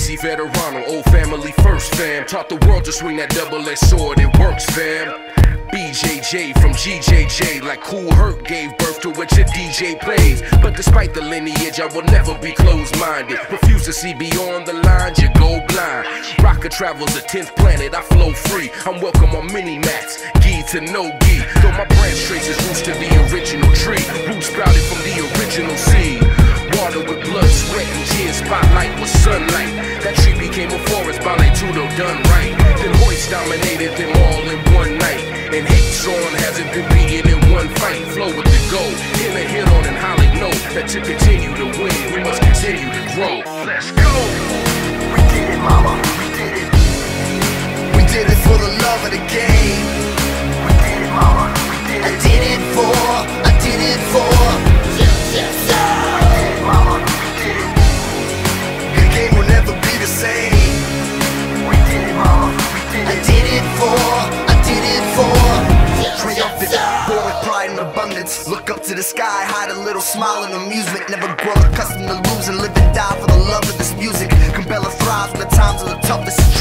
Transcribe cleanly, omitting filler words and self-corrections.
Easy Veterano, old family first, fam. Taught the world to swing that double-edged sword, it works, fam. BJJ from GJJ, like Kool Herc gave birth to what your DJ plays. But despite the lineage, I will never be closed-minded. Refuse to see beyond the lines, you go blind. Rocker travels the 10th planet, I flow free. I'm welcome on mini-mats, gi to no gi. Though my branch traces roots to the original tree. Roots sprouted from the original seed. Water with blood, sweat, and tears, spotlight with sunlight. That tree became a forest, Ballet Tudo done right. Then Hoist dominated them all in one night. And hate song hasn't been beaten in one fight. Flow with the goal, in a hit on and Holly know that to continue to win, we must continue to grow. Let's go! We did it, mama, we did it. We did it for the love of the game. We did it, mama, we did it. I did it for yes, sir. We did it, mama, we did it. The game will never be the same. We did it, mama, we did it. I did it for triumphant, born with pride and abundance. Look up to the sky, hide a little smile and amusement. Never grown accustomed to lose and live and die for the love of this music. Cabela thrives when the times are the toughest.